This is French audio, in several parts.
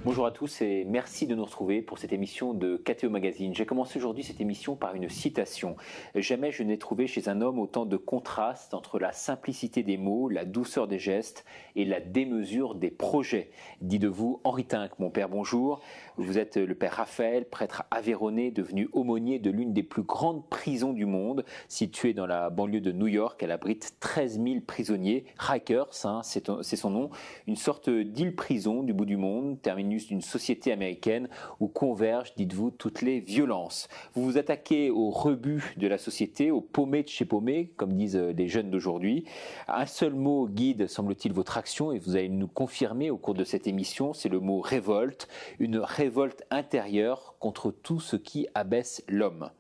Bonjour à tous et merci de nous retrouver pour cette émission de KTO Magazine. J'ai commencé aujourd'hui cette émission par une citation. Jamais je n'ai trouvé chez un homme autant de contrastes entre la simplicité des mots, la douceur des gestes et la démesure des projets. Dit de vous Henri Tinck, mon père, bonjour. Vous êtes le père Raphaël, prêtre aveyronnais, devenu aumônier de l'une des plus grandes prisons du monde, située dans la banlieue de New York. Elle abrite 13 000 prisonniers. Rikers, c'est son nom, une sorte d'île-prison du bout du monde, terminus d'une société américaine où convergent, dites-vous, toutes les violences. Vous vous attaquez au rebut de la société, au paumé de chez paumé, comme disent les jeunes d'aujourd'hui. Un seul mot guide, semble-t-il, votre action, et vous allez nous confirmer au cours de cette émission, c'est le mot révolte, une révolte intérieure contre tout ce qui abaisse l'homme.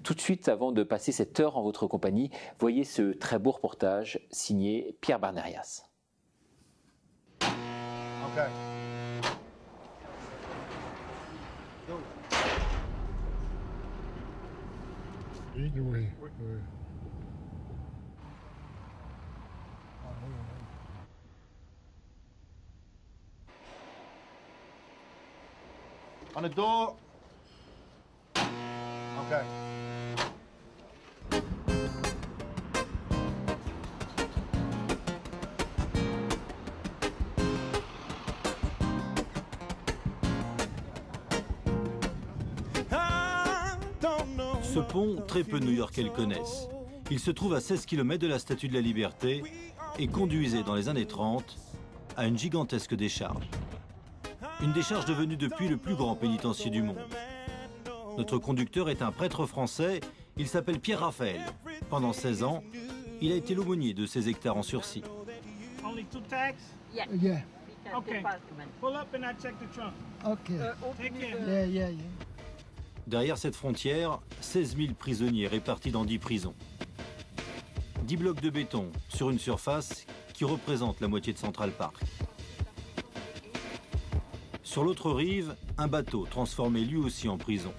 Tout de suite, avant de passer cette heure en votre compagnie, voyez ce très beau reportage signé Pierre Barnerias. Okay. Oui. On the door. Okay. Ce pont, très peu de New-Yorkais le connaissent. Il se trouve à 16 km de la Statue de la Liberté et conduisait dans les années 30 à une gigantesque décharge. Une décharge devenue depuis le plus grand pénitencier du monde. Notre conducteur est un prêtre français, il s'appelle Pierre Raphaël. Pendant 16 ans, il a été l'aumônier de ces hectares en sursis. Only 2 tags? Yeah. Okay. Pull up and I check the trunk. Okay. Take care. Yeah. Derrière cette frontière, 16 000 prisonniers répartis dans 10 prisons. 10 blocs de béton sur une surface qui représente la moitié de Central Park. Sur l'autre rive, un bateau transformé lui aussi en prison.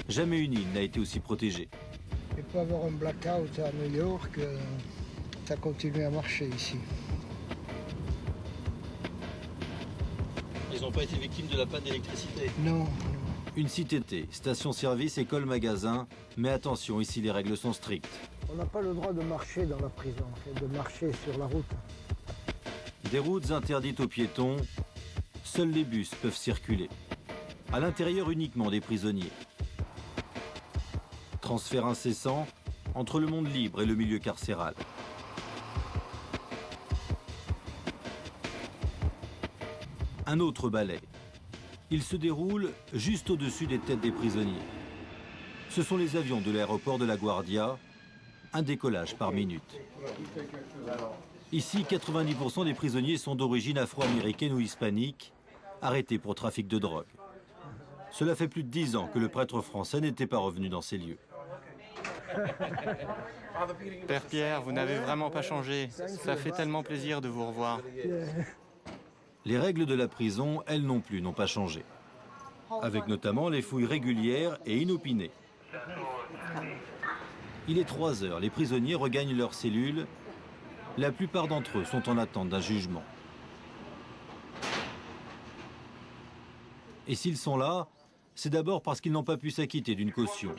Jamais une île n'a été aussi protégée. Il peut y avoir un blackout à New York, ça continue à marcher ici. Ils n'ont pas été victimes de la panne d'électricité. Non. Une cité-T, station-service, école, magasin. Mais attention, ici les règles sont strictes. On n'a pas le droit de marcher dans la prison, de marcher sur la route. Des routes interdites aux piétons, seuls les bus peuvent circuler. À l'intérieur uniquement des prisonniers. Transfert incessant entre le monde libre et le milieu carcéral. Un autre balai. Il se déroule juste au-dessus des têtes des prisonniers. Ce sont les avions de l'aéroport de LaGuardia, un décollage par minute. Ici, 90% des prisonniers sont d'origine afro-américaine ou hispanique, arrêtés pour trafic de drogue. Cela fait plus de 10 ans que le prêtre français n'était pas revenu dans ces lieux. Père Pierre, vous n'avez vraiment pas changé. Ça fait tellement plaisir de vous revoir. Les règles de la prison, elles non plus, n'ont pas changé. Avec notamment les fouilles régulières et inopinées. Il est 3 heures, les prisonniers regagnent leurs cellules. La plupart d'entre eux sont en attente d'un jugement. Et s'ils sont là, c'est d'abord parce qu'ils n'ont pas pu s'acquitter d'une caution.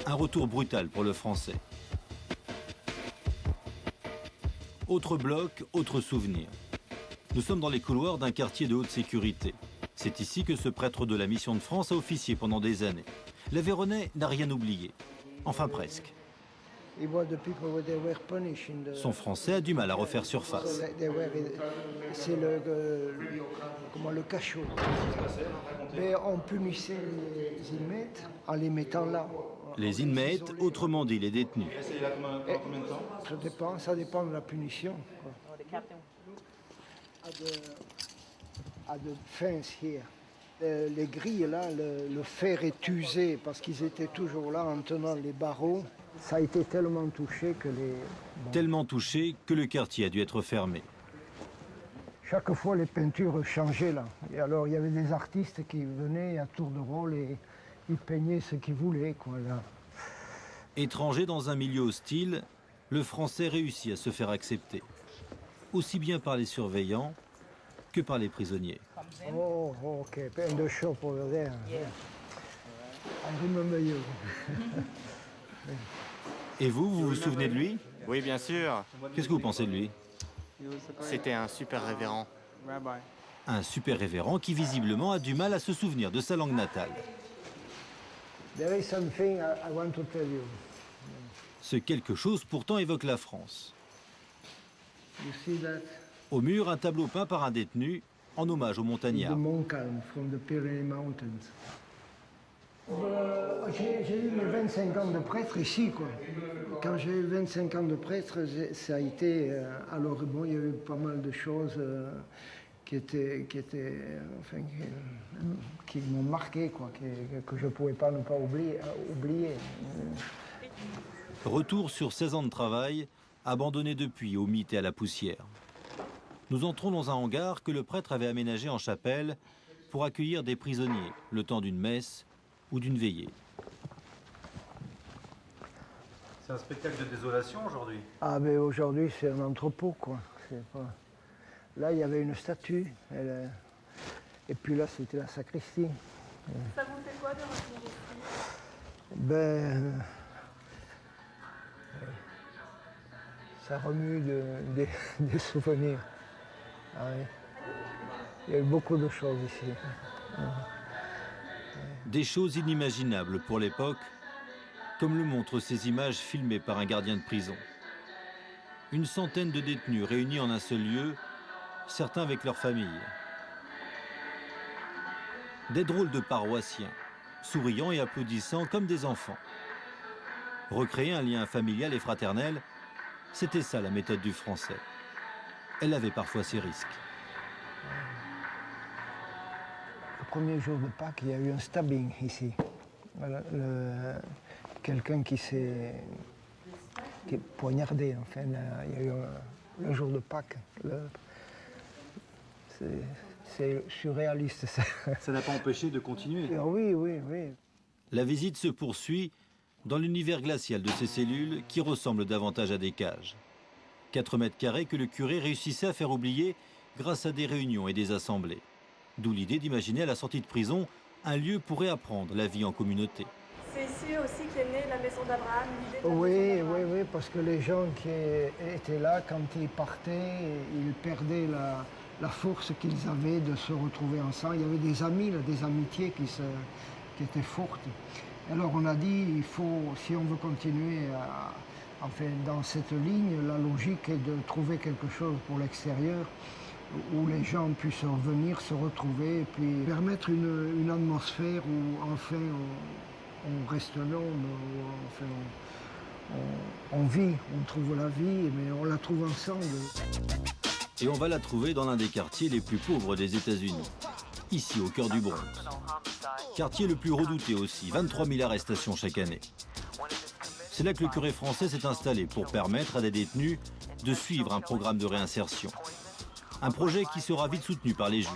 Un retour brutal pour le français. Autre bloc, autre souvenir. Nous sommes dans les couloirs d'un quartier de haute sécurité. C'est ici que ce prêtre de la Mission de France a officié pendant des années. L'Aveyronnais n'a rien oublié. Enfin presque. Son français a du mal à refaire surface. C'est le cachot. Mais on punissait les inmates en les mettant là. Les inmates, autrement dit les détenus. Ça dépend de la punition. Les grilles là, le fer est usé parce qu'ils étaient toujours là en tenant les barreaux. Ça a été tellement touché que Tellement touché que le quartier a dû être fermé. Chaque fois, les peintures changeaient là. Et alors, il y avait des artistes qui venaient à tour de rôle et ils peignaient ce qu'ils voulaient, quoi, là. Étranger dans un milieu hostile, le français réussit à se faire accepter. aussi bien par les surveillants que par les prisonniers. Oh, OK. And the shop over there. Yeah. I remember you. Et vous vous souvenez de lui? Oui, bien sûr. Qu'est-ce que vous pensez de lui? C'était un super révérend. Un super révérend qui visiblement a du mal à se souvenir de sa langue natale. There is something I want to tell you. Ce quelque chose pourtant évoque la France. You see that? Au mur, un tableau peint par un détenu en hommage aux The montagnards. Montcalm from the Pyrenees Mountains. J'ai eu mes 25 ans de prêtre ici, quoi. Quand j'ai eu 25 ans de prêtre, ça a été... alors, bon, il y a eu pas mal de choses qui m'ont marqué, quoi, que je ne pouvais pas ne pas oublier. Retour sur 16 ans de travail, abandonné depuis au mythe et à la poussière. Nous entrons dans un hangar que le prêtre avait aménagé en chapelle pour accueillir des prisonniers, le temps d'une messe ou d'une veillée. C'est un spectacle de désolation aujourd'hui? Ah, mais aujourd'hui, c'est un entrepôt, quoi. Pas... Là, il y avait une statue. Et puis là, c'était la sacristie. Ça vous fait quoi de revenir ici? Ben... ça remue des souvenirs. Ah oui. Il y a eu beaucoup de choses ici. Des choses inimaginables pour l'époque, comme le montrent ces images filmées par un gardien de prison. Une centaine de détenus réunis en un seul lieu, certains avec leurs familles. Des drôles de paroissiens, souriant et applaudissant comme des enfants. Recréer un lien familial et fraternel, c'était ça la méthode du Français. Elle avait parfois ses risques. Le premier jour de Pâques, il y a eu un stabbing ici. Voilà, quelqu'un qui est poignardé, enfin, il y a eu le jour de Pâques. C'est surréaliste, ça. Ça n'a pas empêché de continuer. Oui, oui, oui. La visite se poursuit dans l'univers glacial de ces cellules qui ressemblent davantage à des cages. 4 mètres carrés que le curé réussissait à faire oublier grâce à des réunions et des assemblées. D'où l'idée d'imaginer à la sortie de prison un lieu pour réapprendre la vie en communauté. C'est ici aussi qu'est née la maison d'Abraham, l'idée de la Oui, maison oui, d'Abraham. oui, parce que les gens qui étaient là, quand ils partaient, ils perdaient la force qu'ils avaient de se retrouver ensemble. Il y avait des amis, là, des amitiés qui étaient fortes. Alors on a dit, il faut, si on veut continuer enfin, dans cette ligne, la logique est de trouver quelque chose pour l'extérieur où les gens puissent revenir, se retrouver, et puis permettre une atmosphère où enfin on reste là, enfin, on vit, on trouve la vie, mais on la trouve ensemble. Et on va la trouver dans l'un des quartiers les plus pauvres des États-Unis, ici au cœur du Bronx. Quartier le plus redouté aussi, 23 000 arrestations chaque année. C'est là que le curé français s'est installé pour permettre à des détenus de suivre un programme de réinsertion. Un projet qui sera vite soutenu par les juges.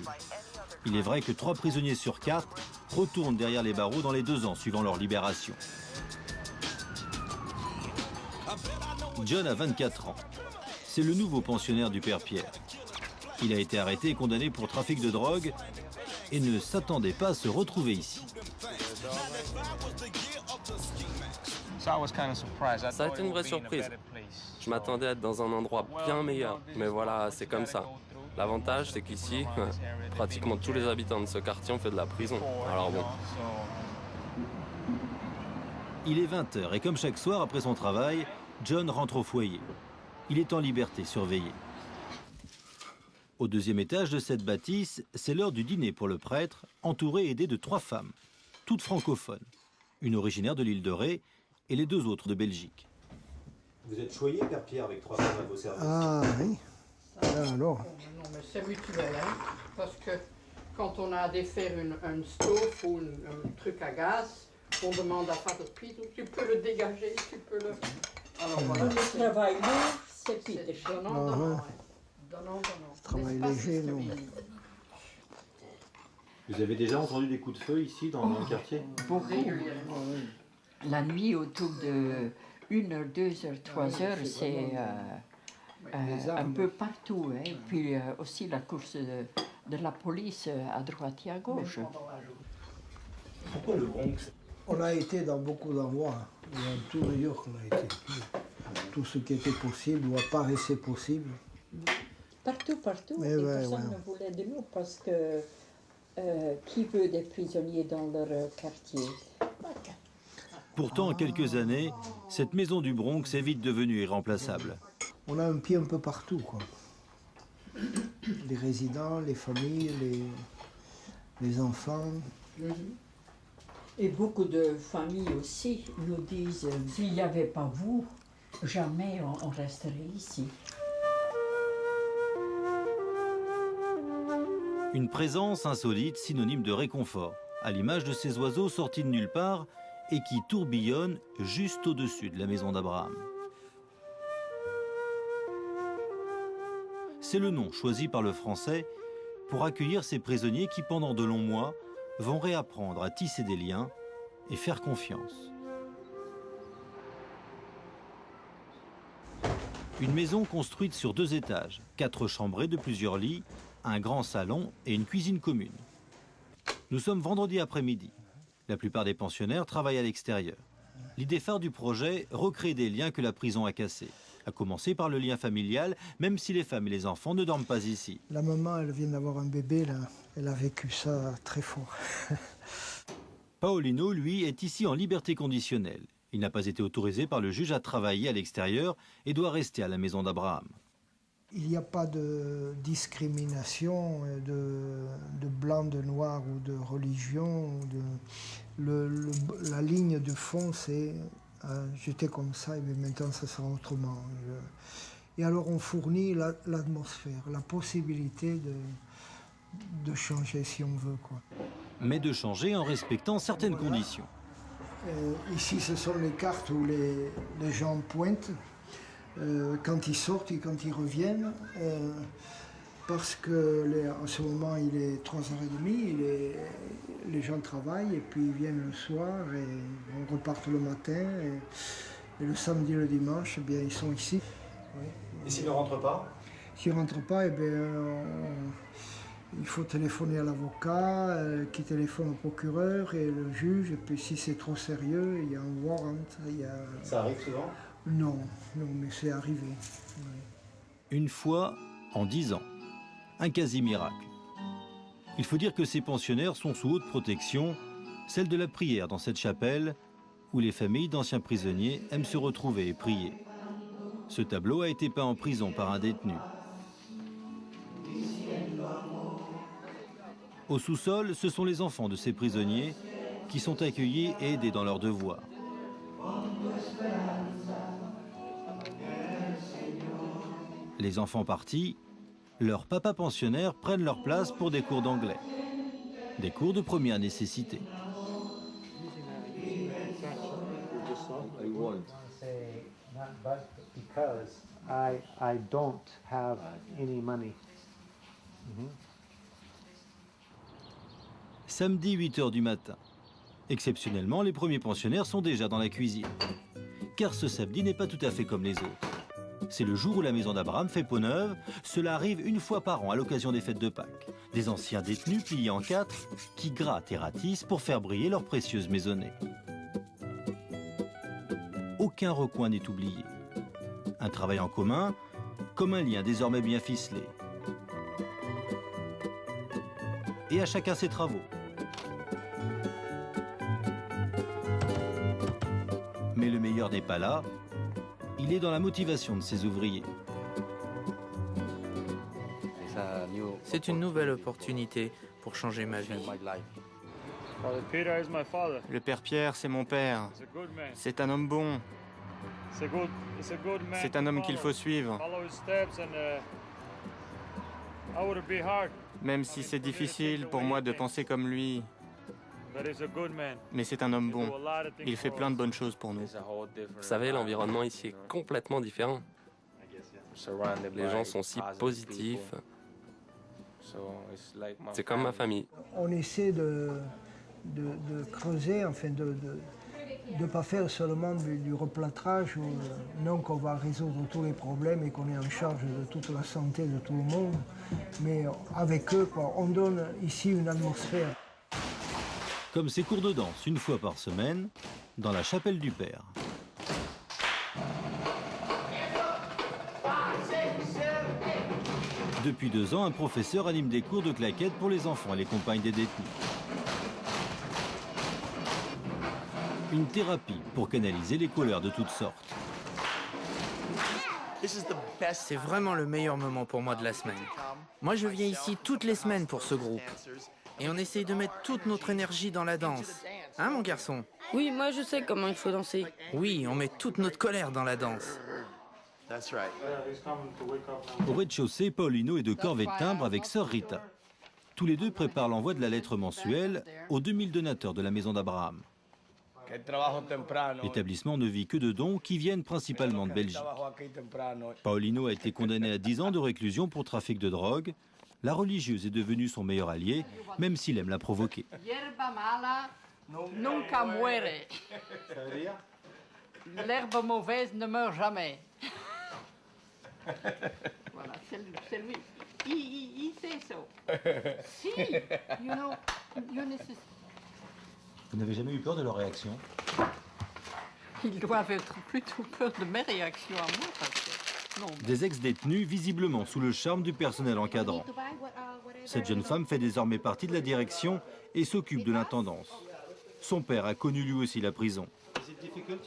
Il est vrai que 3 prisonniers sur 4 retournent derrière les barreaux dans les 2 ans suivant leur libération. John a 24 ans. C'est le nouveau pensionnaire du père Pierre. Il a été arrêté et condamné pour trafic de drogue et ne s'attendait pas à se retrouver ici. Ça a été une vraie surprise. Je m'attendais à être dans un endroit bien meilleur, mais voilà, c'est comme ça. L'avantage, c'est qu'ici, pratiquement tous les habitants de ce quartier ont fait de la prison. Alors bon. Il est 20h et comme chaque soir après son travail, John rentre au foyer. Il est en liberté, surveillé. Au 2e étage de cette bâtisse, c'est l'heure du dîner pour le prêtre, entouré et aidé de 3 femmes, toutes francophones. Une originaire de l'île de Ré et les 2 autres de Belgique. Vous êtes choyé, père Pierre, avec 3 femmes à vos services? Ah oui. Alors. Non, mais c'est mutuel, hein, parce que quand on a à défaire un stove ou un truc à gaz, on demande à Father Peter, tu peux le dégager, tu peux le... Alors voilà. Le travail lourd, c'est Peter. Donnant. Travail léger, non. Vous avez déjà entendu des coups de feu ici dans le quartier? Beaucoup. La nuit, autour de 1h, 2h, 3h, un peu partout. Hein. Puis aussi la course de la police à droite et à gauche. Pourquoi le Bronx? On a été dans beaucoup d'endroits. Dans tout New York, on a été. Tout ce qui était possible ou apparaissait possible. Partout. Mais et personne ne voulait de nous parce que qui veut des prisonniers dans leur quartier? Pourtant, en quelques années, cette maison du Bronx est vite devenue irremplaçable. On a un pied un peu partout, quoi. Les résidents, les familles, les enfants. Et beaucoup de familles aussi nous disent s'il n'y avait pas vous, jamais on resterait ici. Une présence insolite, synonyme de réconfort, à l'image de ces oiseaux sortis de nulle part et qui tourbillonnent juste au-dessus de la maison d'Abraham. C'est le nom choisi par le Français pour accueillir ces prisonniers qui, pendant de longs mois, vont réapprendre à tisser des liens et faire confiance. Une maison construite sur 2 étages, 4 chambrées de plusieurs lits, un grand salon et une cuisine commune. Nous sommes vendredi après-midi. La plupart des pensionnaires travaillent à l'extérieur. L'idée phare du projet, recréer des liens que la prison a cassés. À commencer par le lien familial, même si les femmes et les enfants ne dorment pas ici. La maman, elle vient d'avoir un bébé, là. Elle a vécu ça très fort. Paolino, lui, est ici en liberté conditionnelle. Il n'a pas été autorisé par le juge à travailler à l'extérieur et doit rester à la maison d'Abraham. Il n'y a pas de discrimination de blanc, de noir ou de religion. La ligne de fond, c'est j'étais comme ça et maintenant ça sera autrement. Et alors on fournit l'atmosphère, la possibilité de changer si on veut, quoi. Mais de changer en respectant certaines conditions. Ici, ce sont les cartes où les gens pointent quand ils sortent et quand ils reviennent. Parce que en ce moment, il est 3h30, les gens travaillent et puis ils viennent le soir et on repart le matin. Et le samedi et le dimanche, eh bien, ils sont ici. Oui. Et s'ils ne rentrent pas? S'ils ne rentrent pas, eh bien, il faut téléphoner à l'avocat, qui téléphone au procureur et le juge. Et puis si c'est trop sérieux, il y a un warrant. Ça arrive souvent? Non, mais c'est arrivé. Oui. Une fois en 10 ans. Un quasi-miracle. Il faut dire que ces pensionnaires sont sous haute protection, celle de la prière dans cette chapelle où les familles d'anciens prisonniers aiment se retrouver et prier. Ce tableau a été peint en prison par un détenu. Au sous-sol, ce sont les enfants de ces prisonniers qui sont accueillis et aidés dans leurs devoirs. Les enfants partis, leurs papas pensionnaires prennent leur place pour des cours d'anglais. Des cours de première nécessité. Samedi 8h du matin. Exceptionnellement, les premiers pensionnaires sont déjà dans la cuisine. Car ce samedi n'est pas tout à fait comme les autres. C'est le jour où la maison d'Abraham fait peau neuve. Cela arrive une fois par an à l'occasion des fêtes de Pâques. Des anciens détenus pliés en 4 qui grattent et ratissent pour faire briller leur précieuse maisonnée. Aucun recoin n'est oublié. Un travail en commun, comme un lien désormais bien ficelé. Et à chacun ses travaux. Mais le meilleur n'est pas là. Il est dans la motivation de ses ouvriers. C'est une nouvelle opportunité pour changer ma vie. Le père Pierre, c'est mon père. C'est un homme bon. C'est un homme qu'il faut suivre. Même si c'est difficile pour moi de penser comme lui. Mais c'est un homme bon. Il fait plein de bonnes choses pour nous. Vous savez, l'environnement ici est complètement différent. Les gens sont si positifs. C'est comme ma famille. On essaie de creuser, enfin de ne pas faire seulement du replâtrage, non qu'on va résoudre tous les problèmes et qu'on est en charge de toute la santé de tout le monde, mais avec eux, quoi, on donne ici une atmosphère. Comme ces cours de danse une fois par semaine, dans la chapelle du Père. Depuis 2 ans, un professeur anime des cours de claquettes pour les enfants et les compagnes des détenus. Une thérapie pour canaliser les colères de toutes sortes. C'est vraiment le meilleur moment pour moi de la semaine. Moi, je viens ici toutes les semaines pour ce groupe. Et on essaye de mettre toute notre énergie dans la danse. Hein, mon garçon? Oui, moi je sais comment il faut danser. Oui, on met toute notre colère dans la danse. Au rez-de-chaussée, Paulino est de corvée de timbre avec sœur Rita. Tous les deux préparent l'envoi de la lettre mensuelle aux 2000 donateurs de la Maison d'Abraham. L'établissement ne vit que de dons qui viennent principalement de Belgique. Paulino a été condamné à 10 ans de réclusion pour trafic de drogue. La religieuse est devenue son meilleur allié, même s'il aime la provoquer. Hierba mala nunca muere. Ça veut dire? L'herbe mauvaise ne meurt jamais. Voilà, c'est lui. Il sait ça. Si, you know, Vous n'avez jamais eu peur de leur réaction? Ils doivent être plutôt peur de mes réactions à moi. Parce que, non. Des ex-détenus visiblement sous le charme du personnel encadrant. Cette jeune femme fait désormais partie de la direction et s'occupe de l'intendance. Son père a connu lui aussi la prison.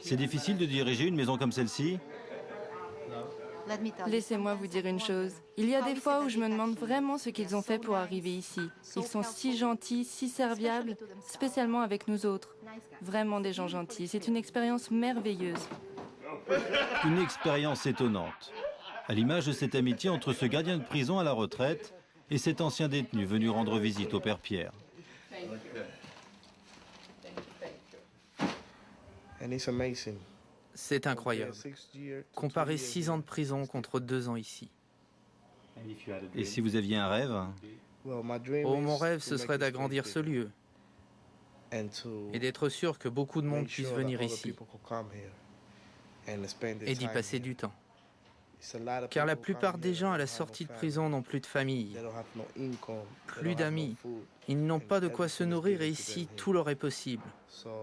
C'est difficile de diriger une maison comme celle-ci? Laissez-moi vous dire une chose. Il y a des fois où je me demande vraiment ce qu'ils ont fait pour arriver ici. Ils sont si gentils, si serviables, spécialement avec nous autres. Vraiment des gens gentils. C'est une expérience merveilleuse. Une expérience étonnante. À l'image de cette amitié entre ce gardien de prison à la retraite et cet ancien détenu venu rendre visite au Père Pierre. C'est incroyable. Comparer 6 ans de prison contre 2 ans ici. Et si vous aviez un rêve? Oh, mon rêve, ce serait d'agrandir ce lieu. Et d'être sûr que beaucoup de monde puisse venir ici. Et d'y passer du temps. Car la plupart des gens à la sortie de prison n'ont plus de famille, plus d'amis. Ils n'ont pas de quoi se nourrir et ici, tout leur est possible.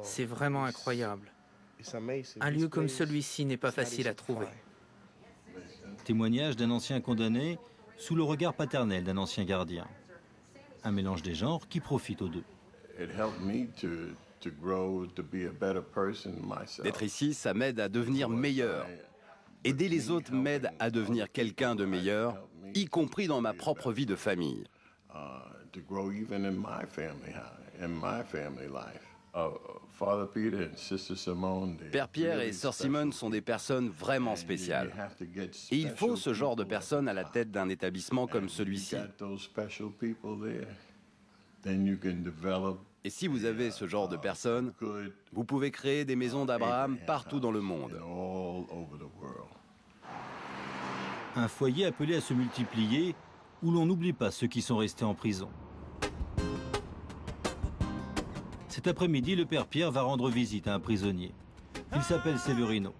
C'est vraiment incroyable. Un lieu comme celui-ci n'est pas facile à trouver. Témoignage d'un ancien condamné sous le regard paternel d'un ancien gardien. Un mélange des genres qui profite aux deux. D'être ici, ça m'aide à devenir meilleur. Aider les autres m'aide à devenir quelqu'un de meilleur, y compris dans ma propre vie de famille. Père Pierre et Sœur Simone sont des personnes vraiment spéciales. Et il faut ce genre de personnes à la tête d'un établissement comme celui-ci. Et si vous avez ce genre de personnes, vous pouvez créer des maisons d'Abraham partout dans le monde. Un foyer appelé à se multiplier où l'on n'oublie pas ceux qui sont restés en prison. Cet après-midi, le Père Pierre va rendre visite à un prisonnier. Il s'appelle Severino.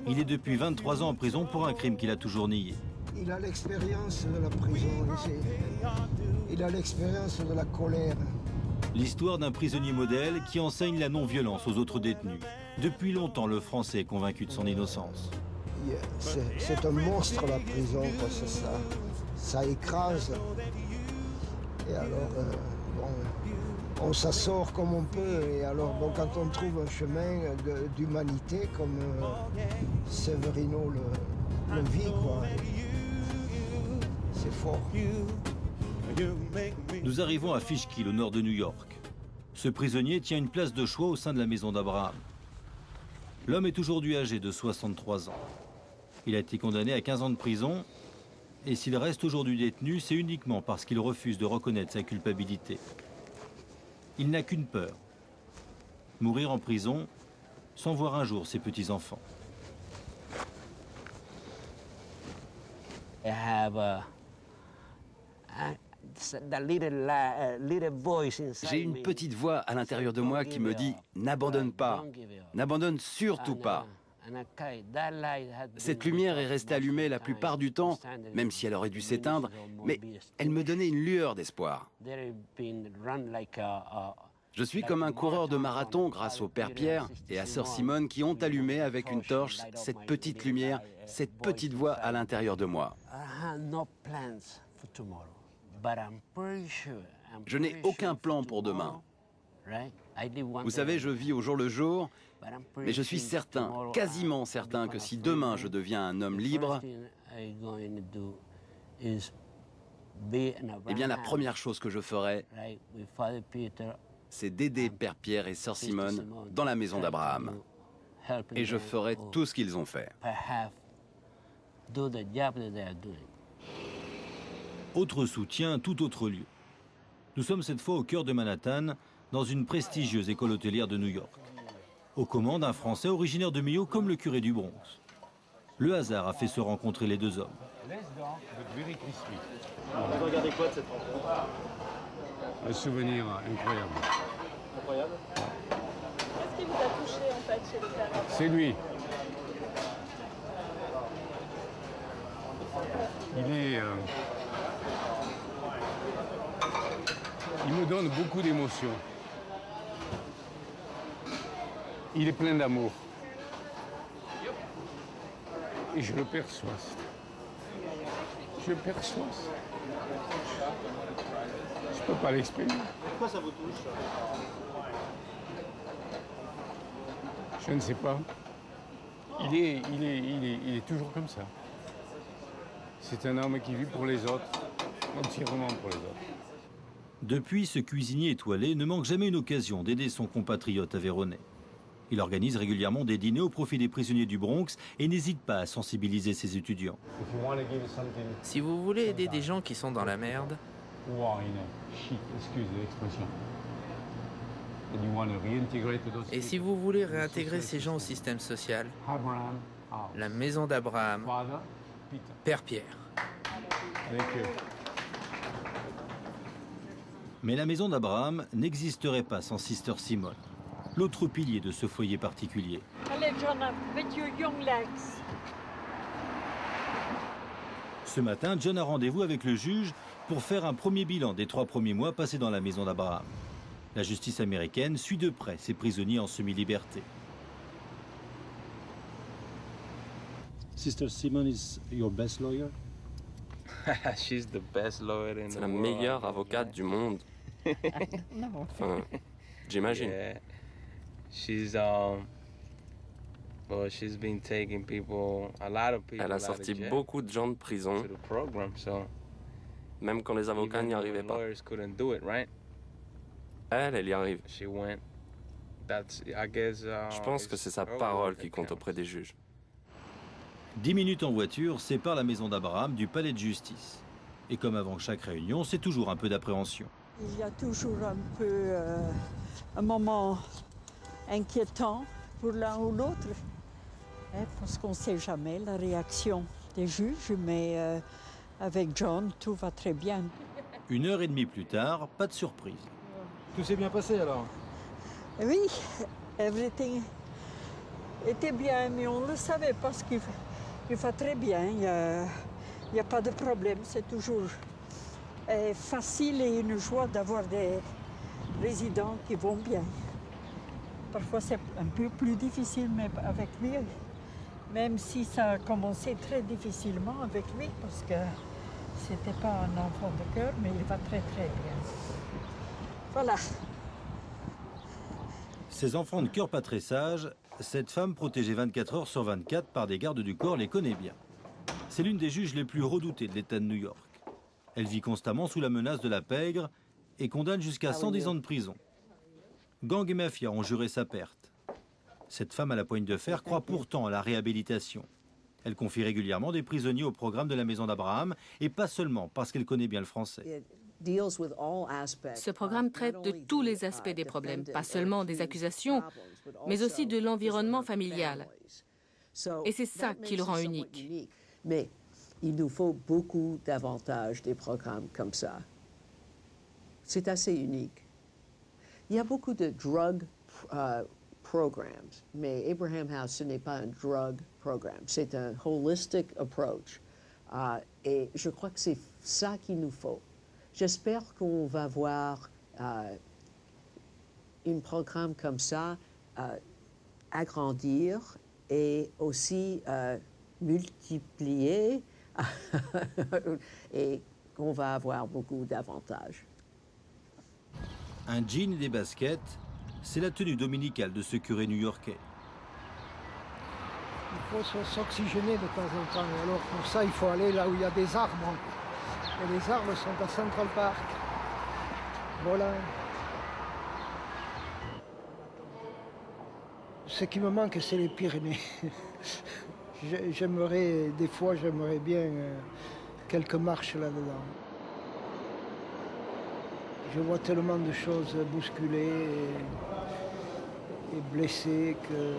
Il est depuis 23 ans en prison pour un crime qu'il a toujours nié. Il a l'expérience de la prison, il a l'expérience de la colère. L'histoire d'un prisonnier modèle qui enseigne la non-violence aux autres détenus. Depuis longtemps, le Français est convaincu de son innocence. C'est un monstre la prison, c'est ça. Ça écrase. Et alors, on s'en sort comme on peut. Et alors, quand on trouve un chemin d'humanité comme Severino le vit, quoi, c'est fort. Nous arrivons à Fishkill, au nord de New York. Ce prisonnier tient une place de choix au sein de la maison d'Abraham. L'homme est aujourd'hui âgé de 63 ans. Il a été condamné à 15 ans de prison, et s'il reste aujourd'hui détenu, c'est uniquement parce qu'il refuse de reconnaître sa culpabilité. Il n'a qu'une peur, mourir en prison sans voir un jour ses petits-enfants. J'ai une petite voix à l'intérieur de moi qui me dit « N'abandonne pas, n'abandonne surtout pas ». Cette lumière est restée allumée la plupart du temps, même si elle aurait dû s'éteindre, mais elle me donnait une lueur d'espoir. Je suis comme un coureur de marathon grâce au Père Pierre et à Sœur Simone qui ont allumé avec une torche cette petite lumière, cette petite voix à l'intérieur de moi. Je n'ai aucun plan pour demain. Vous savez, je vis au jour le jour, mais je suis certain, quasiment certain, que si demain je deviens un homme libre, eh bien la première chose que je ferai, c'est d'aider Père Pierre et Sœur Simone dans la maison d'Abraham. Et je ferai tout ce qu'ils ont fait. Autre soutien, tout autre lieu. Nous sommes cette fois au cœur de Manhattan, dans une prestigieuse école hôtelière de New York. Aux commandes, un Français originaire de Millau comme le curé du Bronx. Le hasard a fait se rencontrer les deux hommes. Vous regardez quoi de cette rencontre? Un souvenir incroyable. Incroyable? Qu'est-ce qui vous a touché en fait chez le père Abraham? C'est lui. Il me donne beaucoup d'émotions. Il est plein d'amour. Et je le perçois. Je le perçois. Je ne peux pas l'exprimer. Pourquoi ça vous touche? Je ne sais pas. Il est toujours comme ça. C'est un homme qui vit pour les autres, entièrement pour les autres. Depuis, ce cuisinier étoilé ne manque jamais une occasion d'aider son compatriote aveyronnais. Il organise régulièrement des dîners au profit des prisonniers du Bronx et n'hésite pas à sensibiliser ses étudiants. Si vous voulez aider des gens qui sont dans la merde, et si vous voulez réintégrer ces gens au système social, la maison d'Abraham, Père Pierre. Mais la maison d'Abraham n'existerait pas sans Sister Simone, l'autre pilier de ce foyer particulier. Allez, John, with your young legs. Ce matin, John a rendez-vous avec le juge pour faire un premier bilan des 3 premiers mois passés dans la maison d'Abraham. La justice américaine suit de près ces prisonniers en semi-liberté. Sister Simone is your best lawyer? C'est la meilleure avocate du monde. Enfin, j'imagine. Elle a sorti beaucoup de gens de prison, même quand les avocats n'y arrivaient pas. Elle y arrive. Je pense que c'est sa parole qui compte auprès des juges. 10 minutes en voiture séparent la maison d'Abraham du palais de justice. Et comme avant chaque réunion, c'est toujours un peu d'appréhension. Il y a toujours un moment inquiétant pour l'un ou l'autre, parce qu'on ne sait jamais la réaction des juges, mais avec John, tout va très bien. 1h30 plus tard, pas de surprise. Tout s'est bien passé alors? Oui, everything était bien, mais on ne le savait pas ce qu'il va très bien. Il n'y a pas de problème, c'est toujours facile et une joie d'avoir des résidents qui vont bien. Parfois c'est un peu plus difficile, mais avec lui, même si ça a commencé très difficilement avec lui, parce que c'était pas un enfant de cœur, mais il va très très bien. Voilà. Ces enfants de cœur pas très sages, cette femme protégée 24 heures sur 24 par des gardes du corps les connaît bien. C'est l'une des juges les plus redoutées de l'État de New York. Elle vit constamment sous la menace de la pègre et condamne jusqu'à 110 ans de prison. Gang et mafia ont juré sa perte. Cette femme à la poigne de fer croit pourtant à la réhabilitation. Elle confie régulièrement des prisonniers au programme de la maison d'Abraham, et pas seulement parce qu'elle connaît bien le français. Ce programme traite de tous les aspects des problèmes, pas seulement des accusations, mais aussi de l'environnement familial. Et c'est ça qui le rend unique. Mais il nous faut beaucoup davantage des programmes comme ça. C'est assez unique. Il y a beaucoup de drug programs, mais Abraham House, ce n'est pas un drug programme, c'est un holistic approach. Et je crois que c'est ça qu'il nous faut. J'espère qu'on va voir un programme comme ça agrandir et aussi multiplier et qu'on va avoir beaucoup d'avantages. Un jean et des baskets, c'est la tenue dominicale de ce curé new-yorkais. Il faut s'oxygéner de temps en temps. Et alors pour ça, il faut aller là où il y a des arbres. Et les arbres sont à Central Park. Voilà. Ce qui me manque, c'est les Pyrénées. Des fois, j'aimerais bien quelques marches là-dedans. Je vois tellement de choses bousculées et blessées que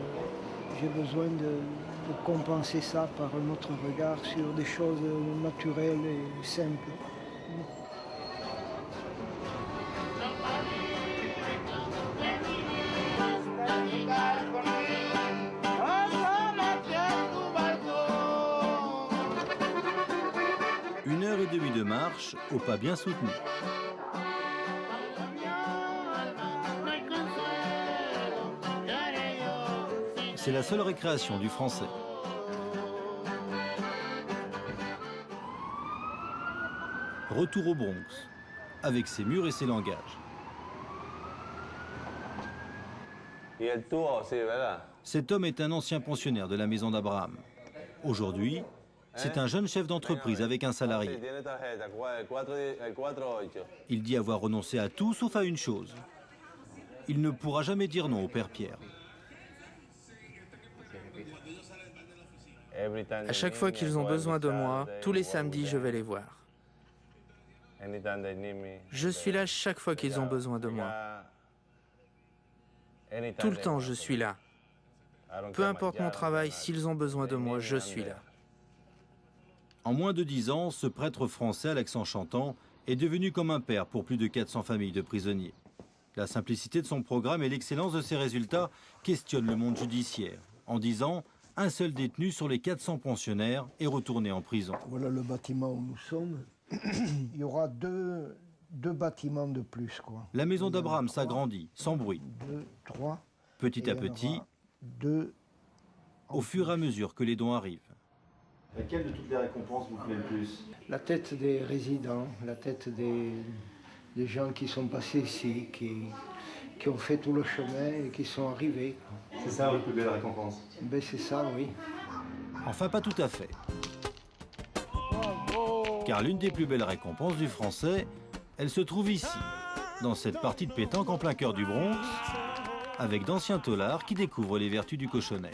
j'ai besoin de compenser ça par un autre regard sur des choses naturelles et simples. Une heure et demie de marche au pas bien soutenu. C'est la seule récréation du Français. Retour au Bronx, avec ses murs et ses langages. Cet homme est un ancien pensionnaire de la maison d'Abraham. Aujourd'hui, c'est un jeune chef d'entreprise avec un salarié. Il dit avoir renoncé à tout sauf à une chose. Il ne pourra jamais dire non au Père Pierre. À chaque fois qu'ils ont besoin de moi, tous les samedis, je vais les voir. Je suis là chaque fois qu'ils ont besoin de moi. Tout le temps, je suis là. Peu importe mon travail, s'ils ont besoin de moi, je suis là. En moins de 10 ans, ce prêtre français à l'accent chantant est devenu comme un père pour plus de 400 familles de prisonniers. La simplicité de son programme et l'excellence de ses résultats questionnent le monde judiciaire, en disant un seul détenu sur les 400 pensionnaires est retourné en prison. Voilà le bâtiment où nous sommes. Il y aura deux bâtiments de plus, quoi. La maison d'Abraham s'agrandit, sans bruit. 2, 3. Petit à petit, au fur et à mesure que les dons arrivent. Laquelle de toutes les récompenses vous plaît le plus? La tête des résidents, la tête des gens qui sont passés ici, qui ont fait tout le chemin et qui sont arrivés. C'est ça votre plus belle récompense? Ben c'est ça, oui. Enfin, pas tout à fait. Car l'une des plus belles récompenses du Français, elle se trouve ici, dans cette partie de pétanque en plein cœur du Bronx, avec d'anciens taulards qui découvrent les vertus du cochonnet.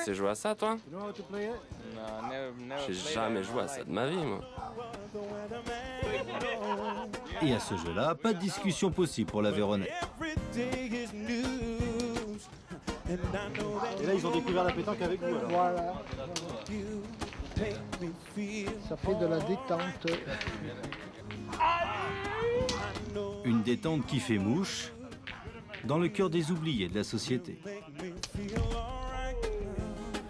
C'est joué à ça, toi? J'ai jamais joué à ça de ma vie, moi. Et à ce jeu-là, pas de discussion possible pour la Véronnais. Et là, ils ont découvert la pétanque avec vous, alors. Voilà. Ça fait de la détente. Une détente qui fait mouche dans le cœur des oubliés de la société.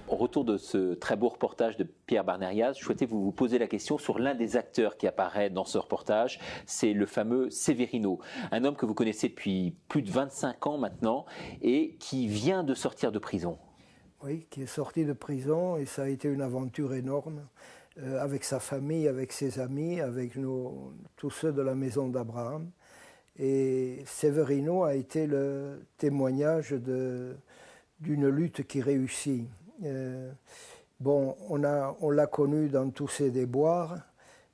Au retour de ce très beau reportage de Pierre Barnériaz, je souhaitais vous poser la question sur l'un des acteurs qui apparaît dans ce reportage. C'est le fameux Severino, un homme que vous connaissez depuis plus de 25 ans maintenant et qui vient de sortir de prison. Oui, qui est sorti de prison et ça a été une aventure énorme avec sa famille, avec ses amis, avec tous ceux de la maison d'Abraham. Et Severino a été le témoignage d'une lutte qui réussit. Bon, on l'a connu dans tous ses déboires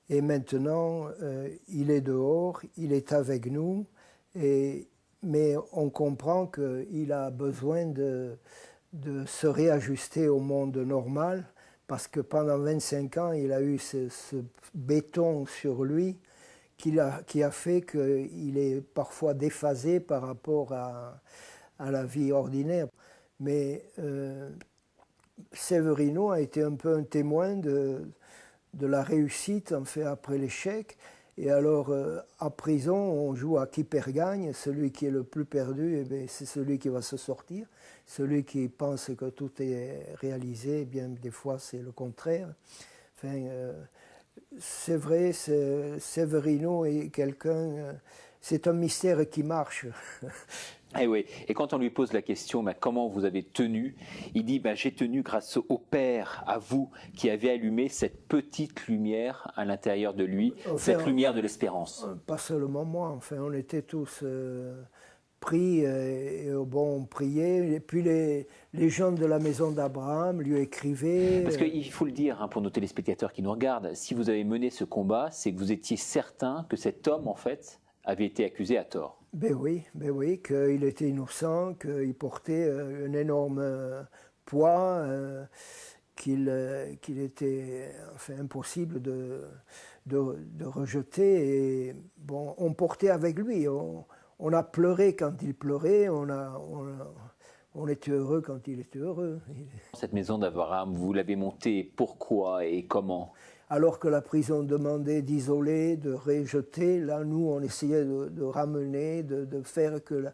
et maintenant il est dehors, il est avec nous, mais on comprend qu'il a besoin de se réajuster au monde normal parce que pendant 25 ans il a eu ce béton sur lui qui a fait qu'il est parfois déphasé par rapport à la vie ordinaire. Mais Severino a été un peu un témoin de la réussite en fait après l'échec Et alors, à prison, on joue à qui perd gagne. Celui qui est le plus perdu, c'est celui qui va se sortir. Celui qui pense que tout est réalisé, bien des fois c'est le contraire. Enfin, c'est vrai, Severino est quelqu'un, c'est un mystère qui marche. Et oui. Et quand on lui pose la question, comment vous avez tenu, il dit j'ai tenu grâce au Père, à vous, qui avez allumé cette petite lumière à l'intérieur de lui, cette lumière de l'espérance. Pas seulement moi, enfin, on était tous pris, on priait, et puis les gens de la maison d'Abraham lui écrivaient. Parce qu'il faut le dire pour nos téléspectateurs qui nous regardent, si vous avez mené ce combat, c'est que vous étiez certain que cet homme, en fait, avait été accusé à tort. Ben oui, qu'il était innocent, qu'il portait un énorme poids, qu'il était impossible de rejeter. Et bon, on portait avec lui, on a pleuré quand il pleurait, on était heureux quand il était heureux. Cette maison d'Abraham, vous l'avez montée pourquoi et comment ? Alors que la prison demandait d'isoler, de rejeter, là, nous, on essayait de ramener, de faire que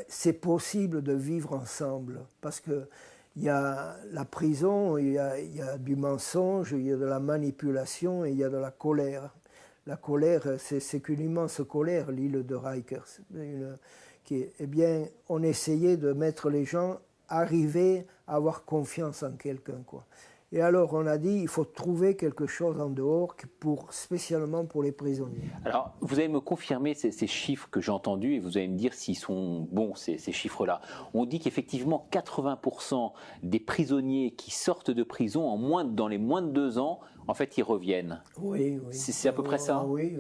c'est possible de vivre ensemble. Parce qu'il y a la prison, il y a du mensonge, il y a de la manipulation et il y a de la colère. La colère, c'est qu'une immense colère, l'île de Rikers. Eh bien, on essayait de mettre les gens, arriver à avoir confiance en quelqu'un, quoi. Et alors, on a dit, il faut trouver quelque chose en dehors, spécialement pour les prisonniers. Alors, vous allez me confirmer ces chiffres que j'ai entendus et vous allez me dire s'ils sont bons, ces chiffres-là. On dit qu'effectivement, 80% des prisonniers qui sortent de prison dans les moins de 2 ans, en fait, ils reviennent. Oui. C'est à peu près ça ? Oui.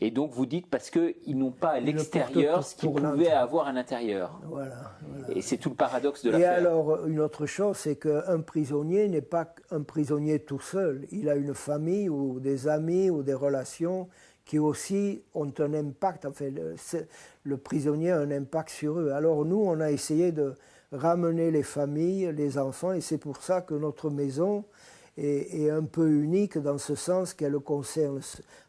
Et donc, vous dites parce qu'ils n'ont pas à l'extérieur ce qu'ils pouvaient avoir à l'intérieur. Voilà. Et c'est tout le paradoxe de l'affaire. Et alors, une autre chose, c'est qu'un prisonnier n'est pas un prisonnier tout seul. Il a une famille ou des amis ou des relations qui aussi ont un impact. Enfin, le prisonnier a un impact sur eux. Alors, nous, on a essayé de ramener les familles, les enfants, et c'est pour ça que notre maison est un peu unique dans ce sens qu'elle concerne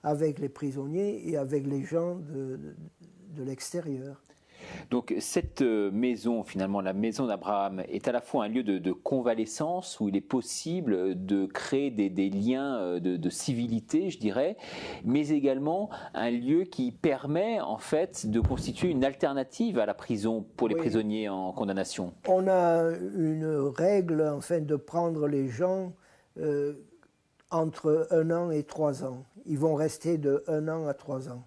avec les prisonniers et avec les gens de l'extérieur. Donc cette maison, finalement, la maison d'Abraham, est à la fois un lieu de convalescence où il est possible de créer des liens de civilité, je dirais, mais également un lieu qui permet en fait de constituer une alternative à la prison pour les prisonniers en condamnation. On a une règle, enfin, de prendre les gens entre 1 an et 3 ans. Ils vont rester de 1 an à 3 ans.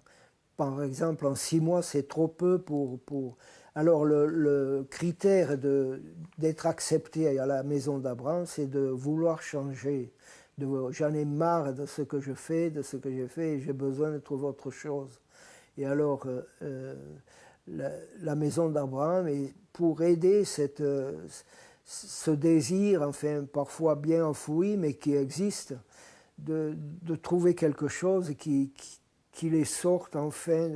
Par exemple, en 6 mois, c'est trop peu pour... Alors, le critère d'être accepté à la maison d'Abraham, c'est de vouloir changer. J'en ai marre de ce que je fais, de ce que j'ai fait, et j'ai besoin de trouver autre chose. Et alors, la maison d'Abraham, pour aider ce désir, enfin, parfois bien enfoui, mais qui existe, de trouver quelque chose qui les sorte, enfin,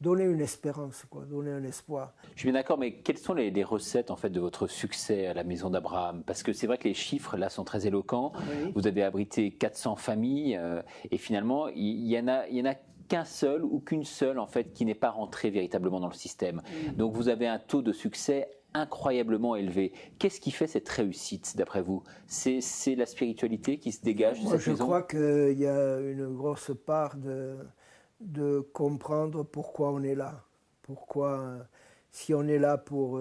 donner une espérance, donner un espoir. Je suis bien d'accord, mais quelles sont les recettes en fait, de votre succès à la maison d'Abraham ? Parce que c'est vrai que les chiffres là sont très éloquents. Oui. Vous avez abrité 400 familles et finalement, il y en a qu'un seul ou qu'une seule en fait qui n'est pas rentrée véritablement dans le système. Donc vous avez un taux de succès incroyablement élevé. Qu'est-ce qui fait cette réussite, d'après vous ? C'est la spiritualité qui se dégage de cette maison ? Je crois qu'il y a une grosse part de comprendre pourquoi on est là. Pourquoi, si on est là pour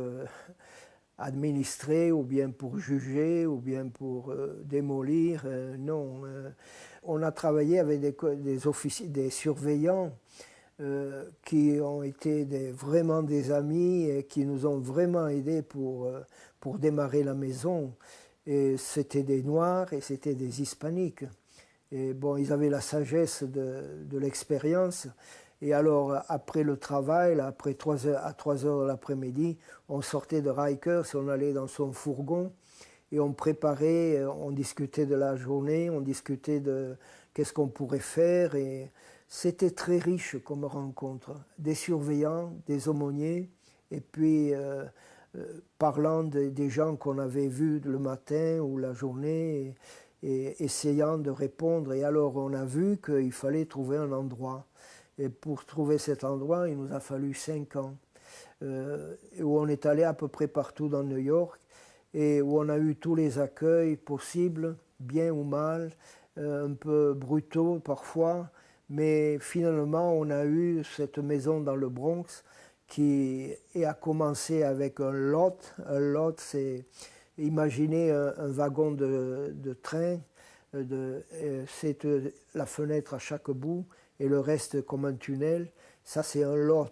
administrer, ou bien pour juger, ou bien pour démolir, non. On a travaillé avec des officiers, des surveillants, qui ont été vraiment des amis et qui nous ont vraiment aidés pour démarrer la maison. Et c'était des Noirs et c'était des Hispaniques. Et bon, ils avaient la sagesse de l'expérience. Et alors, après le travail, là, après 3 heures de l'après-midi, on sortait de Rikers, on allait dans son fourgon et on préparait, on discutait de la journée, on discutait de qu'est-ce qu'on pourrait faire. Et c'était très riche comme rencontre. Des surveillants, des aumôniers, et puis parlant des gens qu'on avait vus le matin ou la journée. et essayant de répondre. Et alors on a vu qu'il fallait trouver un endroit. Et pour trouver cet endroit, il nous a fallu 5 ans, où on est allé à peu près partout dans New York, et où on a eu tous les accueils possibles, bien ou mal, un peu brutaux parfois, mais finalement on a eu cette maison dans le Bronx qui a commencé avec un lot. Un lot, c'est, imaginez un wagon de train, c'est la fenêtre à chaque bout et le reste comme un tunnel. Ça, c'est un lot.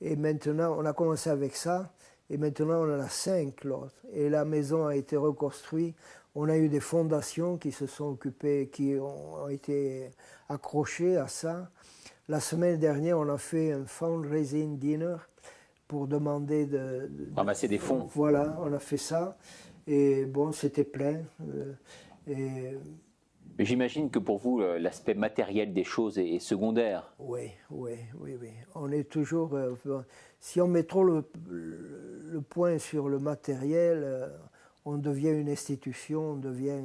Et maintenant, on a commencé avec ça, et maintenant on en a 5 lots. Et la maison a été reconstruite. On a eu des fondations qui se sont occupées, qui ont été accrochées à ça. La semaine dernière, on a fait un fundraising dinner pour demander de ramasser des fonds. Voilà, on a fait ça. Et bon, c'était plein. J'imagine que pour vous, l'aspect matériel des choses est secondaire. Oui. On est toujours... si on met trop le point sur le matériel, on devient une institution, on devient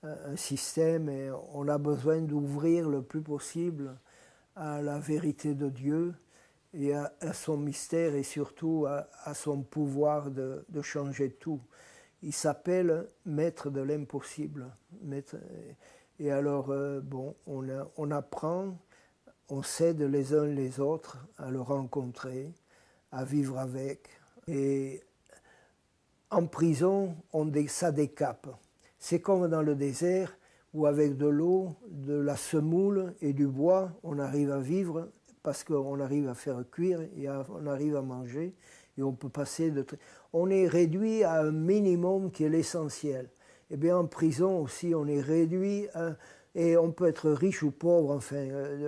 un système, et on a besoin d'ouvrir le plus possible à la vérité de Dieu et à son mystère, et surtout à son pouvoir de changer tout. Il s'appelle Maître de l'impossible. Et alors, on apprend, on s'aide les uns les autres à le rencontrer, à vivre avec. Et en prison, ça décape. C'est comme dans le désert où avec de l'eau, de la semoule et du bois, on arrive à vivre parce qu'on arrive à faire cuire et on arrive à manger. Et on peut passer on est réduit à un minimum qui est l'essentiel. Eh bien, en prison aussi, on est réduit et on peut être riche ou pauvre, enfin,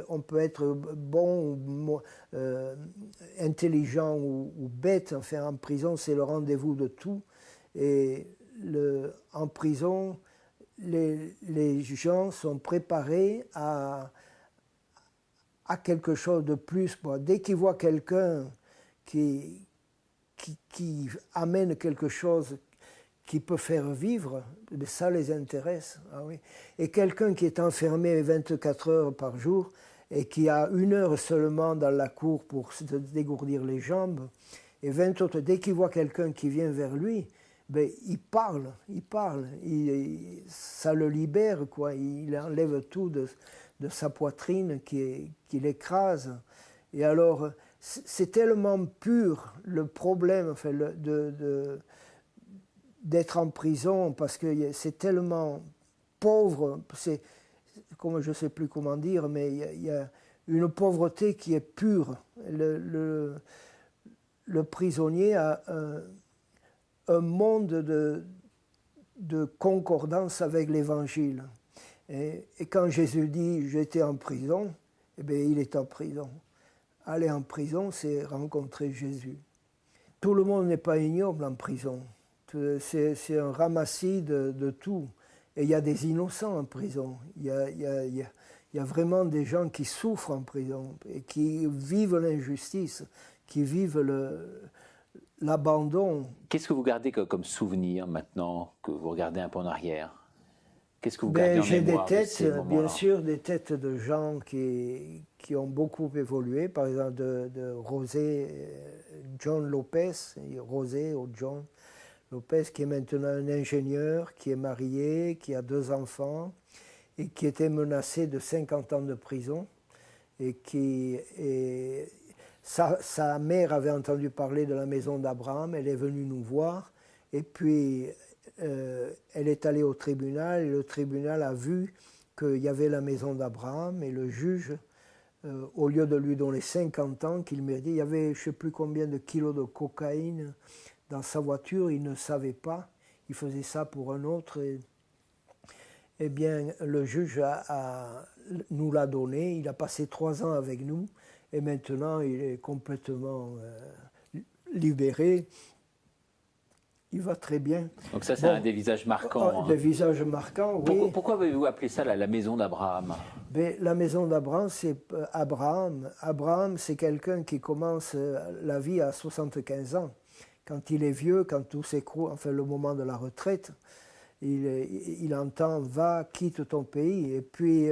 on peut être bon ou intelligent ou bête. Enfin, en prison, c'est le rendez-vous de tout. Et en prison, les gens sont préparés à quelque chose de plus. Dès qu'ils voient quelqu'un qui amène quelque chose qui peut faire vivre, ça les intéresse. Ah oui. Et quelqu'un qui est enfermé 24 heures par jour et qui a 1 heure seulement dans la cour pour se dégourdir les jambes, et 20 autres, dès qu'il voit quelqu'un qui vient vers lui, il parle, ça le libère, quoi. Il enlève tout de sa poitrine qui l'écrase. Et alors, c'est tellement pur le problème, enfin, d'être en prison, parce que c'est tellement pauvre, comme je ne sais plus comment dire, mais il y a une pauvreté qui est pure. Le prisonnier a un monde de concordance avec l'Évangile. Et quand Jésus dit « j'étais en prison », eh bien, il est en prison. Aller en prison, c'est rencontrer Jésus. Tout le monde n'est pas ignoble en prison. C'est un ramassis de tout. Et il y a des innocents en prison. Il y a vraiment des gens qui souffrent en prison et qui vivent l'injustice, qui vivent l'abandon. Qu'est-ce que vous gardez comme souvenir maintenant que vous regardez un peu en arrière? Qu'est-ce que vous gardez en mémoire? J'ai des têtes, bien sûr, des têtes de gens qui ont beaucoup évolué. Par exemple, de José, John Lopez, José ou John Lopez, qui est maintenant un ingénieur, qui est marié, qui a 2 enfants et qui était menacé de 50 ans de prison. Sa mère avait entendu parler de la maison d'Abraham, elle est venue nous voir, et puis elle est allée au tribunal, et le tribunal a vu qu'il y avait la maison d'Abraham, et le juge, au lieu de lui donner 50 ans qu'il méritait, il y avait je ne sais plus combien de kilos de cocaïne dans sa voiture, il ne savait pas, il faisait ça pour un autre, eh bien le juge nous l'a donné, il a passé 3 ans avec nous, et maintenant il est complètement libéré. Il va très bien. Donc ça, c'est un des visages marquants. Des visages marquants, oui. Pourquoi avez-vous appelé ça la maison d'Abraham? La maison d'Abraham, c'est Abraham. Abraham, c'est quelqu'un qui commence la vie à 75 ans. Quand il est vieux, quand tout s'écroule, enfin le moment de la retraite, il entend « va, quitte ton pays ». Et puis,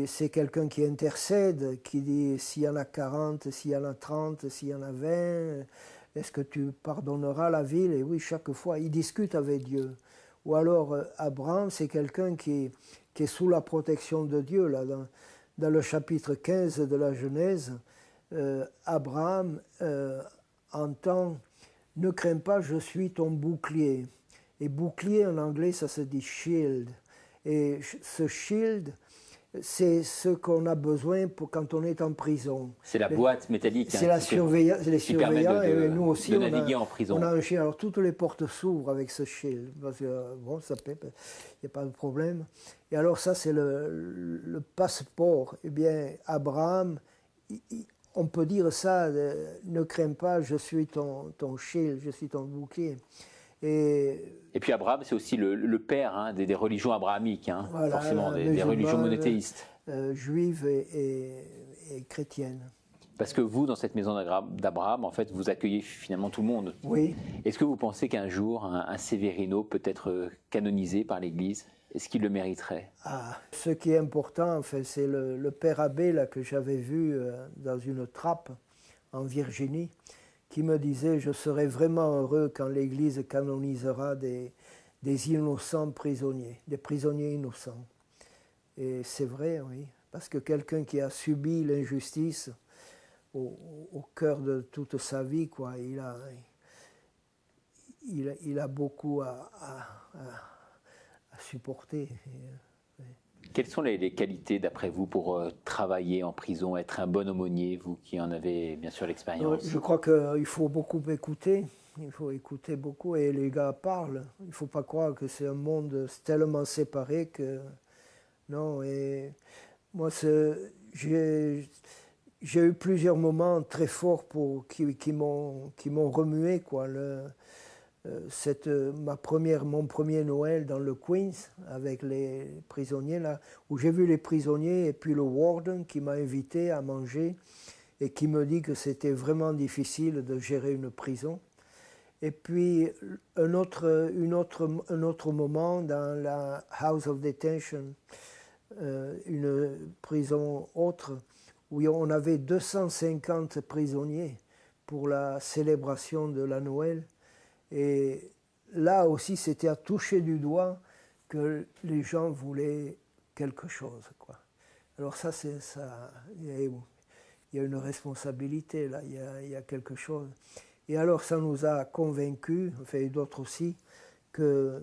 c'est quelqu'un qui intercède, qui dit « s'il y en a 40, s'il y en a 30, s'il y en a 20, est-ce que tu pardonneras la ville ?» Et oui, chaque fois, il discute avec Dieu. Ou alors, Abraham, c'est quelqu'un qui est sous la protection de Dieu. Là, dans le chapitre 15 de la Genèse, Abraham entend « ne crains pas, je suis ton bouclier ». Et bouclier, en anglais, ça se dit « shield ». Et ce shield, c'est ce qu'on a besoin pour quand on est en prison. C'est la boîte métallique. C'est les surveillants, et nous aussi, de naviguer en prison. On a un shield. Alors, toutes les portes s'ouvrent avec ce shield. Parce que, bon, ça il n'y a pas de problème. Et alors, ça, c'est le passeport. Eh bien, Abraham, on peut dire ça, ne crains pas, je suis ton shield, je suis ton bouclier. Et puis Abraham, c'est aussi le père des religions abrahamiques, voilà, forcément, des religions monothéistes. Juives et chrétiennes. Parce que vous, dans cette maison d'Abraham, en fait, vous accueillez finalement tout le monde. Oui. Est-ce que vous pensez qu'un jour, un Severino peut être canonisé par l'Église? Est-ce qu'il le mériterait? Ce qui est important, en fait, c'est le père abbé là, que j'avais vu dans une trappe en Virginie, qui me disait « Je serai vraiment heureux quand l'Église canonisera des innocents prisonniers, des prisonniers innocents. » Et c'est vrai, oui, parce que quelqu'un qui a subi l'injustice au cœur de toute sa vie, quoi, il a beaucoup à supporter. Quelles sont les qualités, d'après vous, pour travailler en prison, être un bon aumônier, vous qui en avez bien sûr l'expérience? Je crois qu'il faut beaucoup écouter, il faut écouter beaucoup, et les gars parlent. Il ne faut pas croire que c'est un monde tellement séparé que... Non, et moi, j'ai eu plusieurs moments très forts qui m'ont remué, quoi. Mon premier Noël dans le Queens avec les prisonniers là, où j'ai vu les prisonniers et puis le warden qui m'a invité à manger et qui me dit que c'était vraiment difficile de gérer une prison. Et puis un autre moment dans la House of Detention, une prison autre, où on avait 250 prisonniers pour la célébration de la Noël. Et là aussi, c'était à toucher du doigt que les gens voulaient quelque chose, quoi. Alors ça, c'est ça. Il y a une responsabilité, là, il y a quelque chose. Et alors, ça nous a convaincus, enfin, et d'autres aussi, que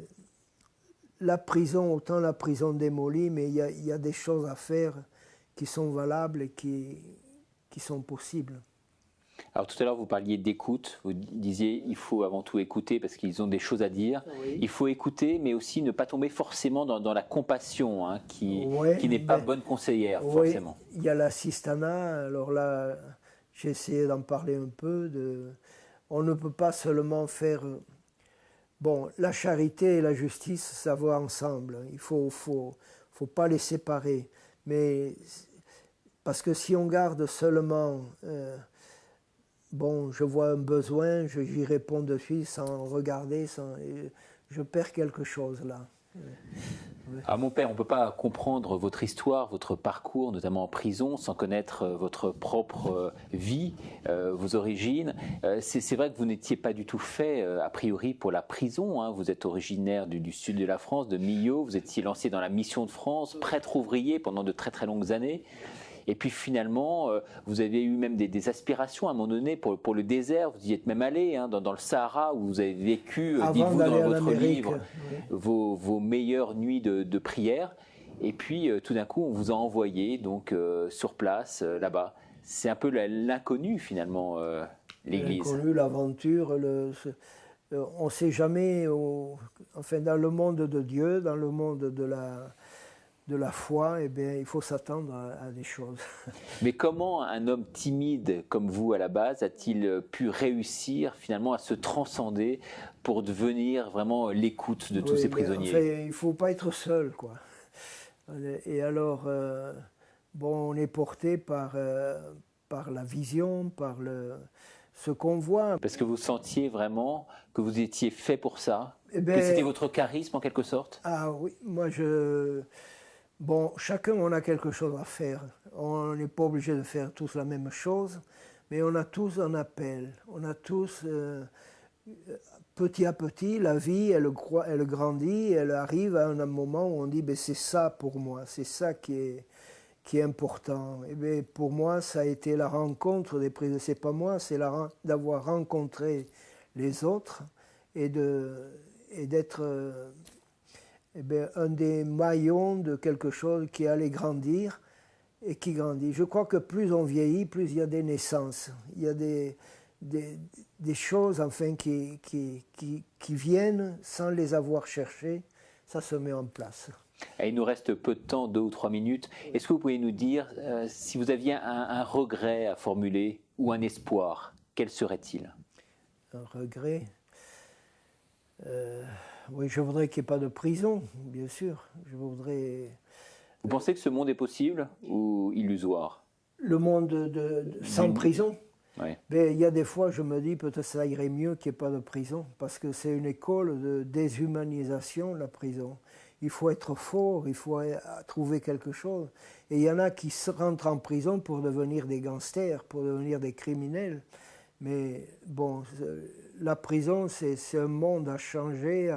la prison, autant la prison démolie, mais il y a des choses à faire qui sont valables et qui sont possibles. Alors tout à l'heure, vous parliez d'écoute. Vous disiez il faut avant tout écouter parce qu'ils ont des choses à dire. Oui. Il faut écouter, mais aussi ne pas tomber forcément dans la compassion, qui n'est pas bonne conseillère, forcément. Il y a l'assistanat. Alors là, j'ai essayé d'en parler un peu. On ne peut pas seulement faire... Bon, la charité et la justice, ça va ensemble. Il faut pas les séparer. Mais parce que si on garde seulement... bon, je vois un besoin, j'y réponds de suite sans regarder, je perds quelque chose là. Alors mon père, on ne peut pas comprendre votre histoire, votre parcours, notamment en prison, sans connaître votre propre vie, vos origines. C'est vrai que vous n'étiez pas du tout fait, a priori, pour la prison. Vous êtes originaire du sud de la France, de Millau. Vous étiez lancé dans la Mission de France, prêtre ouvrier pendant de très très longues années. Et puis finalement, vous avez eu même des aspirations à un moment donné pour le désert. Vous y êtes même allé dans le Sahara où vous avez vécu, dites-vous dans votre livre, vos meilleures nuits de prière. Et puis tout d'un coup, on vous a envoyé donc sur place là-bas. C'est un peu l'inconnu finalement, l'Église. L'inconnu, l'aventure. On ne sait jamais. Enfin, dans le monde de Dieu, dans le monde de la foi, eh bien, il faut s'attendre à des choses. Mais comment un homme timide comme vous à la base a-t-il pu réussir finalement à se transcender pour devenir vraiment l'écoute de tous ces prisonniers? Enfin, il ne faut pas être seul, quoi. Et alors, bon, on est porté par la vision, par ce qu'on voit. Parce que vous sentiez vraiment que vous étiez fait pour ça, Eh ben, que c'était votre charisme en quelque sorte? Ah oui, moi Bon, chacun on a quelque chose à faire. On n'est pas obligé de faire tous la même chose, mais on a tous un appel. On a tous, petit à petit, la vie, elle grandit, elle arrive à un moment où on dit, ben, c'est ça pour moi, c'est ça qui est important. Et bien, pour moi, ça a été la rencontre des prisonniers. C'est pas moi, c'est d'avoir rencontré les autres et d'être un des maillons de quelque chose qui allait grandir et qui grandit. Je crois que plus on vieillit, plus il y a des naissances. Il y a des choses enfin qui viennent sans les avoir cherchées. Ça se met en place. Il nous reste peu de temps, 2 ou 3 minutes. Est-ce que vous pouvez nous dire si vous aviez un regret à formuler ou un espoir, quel serait-il? Un regret oui, je voudrais qu'il n'y ait pas de prison, bien sûr. Je voudrais... Vous pensez que ce monde est possible ou illusoire? Le monde sans prison? Ouais. Mais il y a des fois, je me dis, peut-être ça irait mieux qu'il n'y ait pas de prison, parce que c'est une école de déshumanisation, la prison. Il faut être fort, il faut trouver quelque chose. Et il y en a qui rentrent en prison pour devenir des gangsters, pour devenir des criminels. Mais bon, la prison, c'est un monde à changer.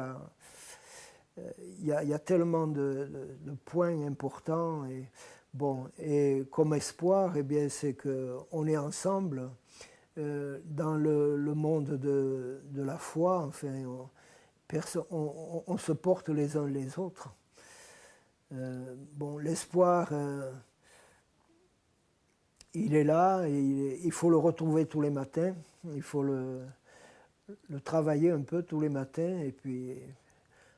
Il y a tellement de points importants. Et comme espoir, eh bien, c'est qu'on est ensemble dans le monde de la foi. Enfin, on se porte les uns les autres. L'espoir... il est là, et il faut le retrouver tous les matins, il faut le travailler un peu tous les matins, et puis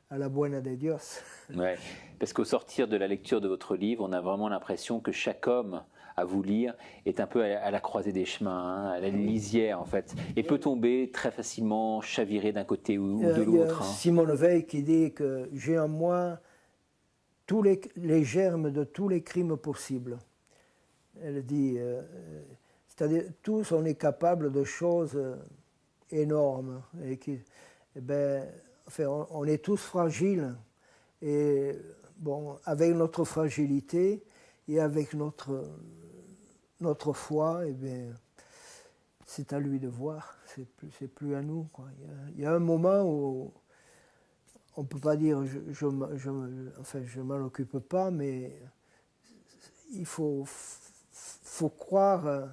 à la buena de Dios. Ouais, parce qu'au sortir de la lecture de votre livre, on a vraiment l'impression que chaque homme à vous lire est un peu à la croisée des chemins, à la lisière en fait, et peut tomber très facilement, chavirer d'un côté ou de l'autre. Simone Veil qui dit que j'ai en moi tous les germes de tous les crimes possibles. Elle dit, c'est-à-dire tous on est capable de choses énormes. On est tous fragiles. Et bon, avec notre fragilité et avec notre foi, c'est à lui de voir. C'est plus à nous, quoi. Il y a un moment où on ne peut pas dire je m'en occupe pas, mais il faut croire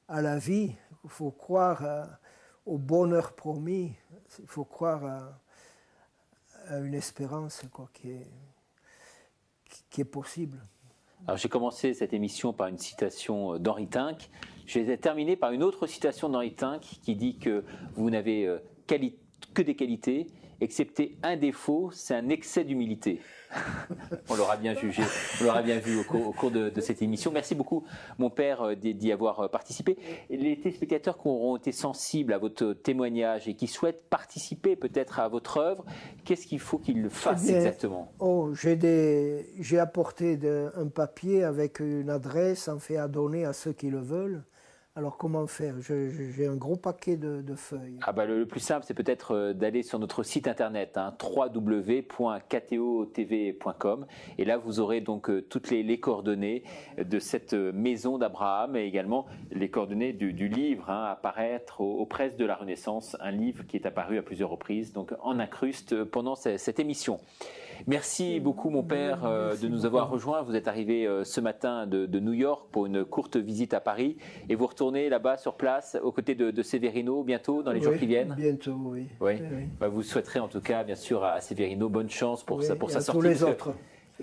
à la vie, il faut croire au bonheur promis, il faut croire à une espérance quoi, qui est possible. Alors j'ai commencé cette émission par une citation d'Henri Tinck. Je vais terminer par une autre citation d'Henri Tinck qui dit que vous n'avez que des qualités, excepté un défaut, c'est un excès d'humilité. On l'aura bien jugé, on l'aura bien vu au cours de cette émission. Merci beaucoup, mon père, d'y avoir participé. Les téléspectateurs qui auront été sensibles à votre témoignage et qui souhaitent participer peut-être à votre œuvre, qu'est-ce qu'il faut qu'ils fassent exactement? J'ai apporté un papier avec une adresse en fait à donner à ceux qui le veulent. Alors comment faire? J'ai un gros paquet de feuilles. Le plus simple, c'est peut-être d'aller sur notre site internet, www.ktotv.com, et là vous aurez donc toutes les coordonnées de cette maison d'Abraham et également les coordonnées du livre à paraître aux presses de la Renaissance, un livre qui est apparu à plusieurs reprises, donc en incruste pendant cette émission. Merci beaucoup mon père de nous avoir rejoints. Vous êtes arrivé ce matin de New York pour une courte visite à Paris et vous retournez là-bas sur place aux côtés de Severino bientôt, dans les jours qui viennent? Bientôt, oui. Oui. Vous souhaiterez en tout cas bien sûr à Severino bonne chance pour sa sortie. Tous les autres.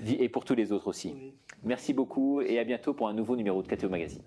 Et pour tous les autres aussi. Oui. Merci beaucoup et à bientôt pour un nouveau numéro de KTO Magazine.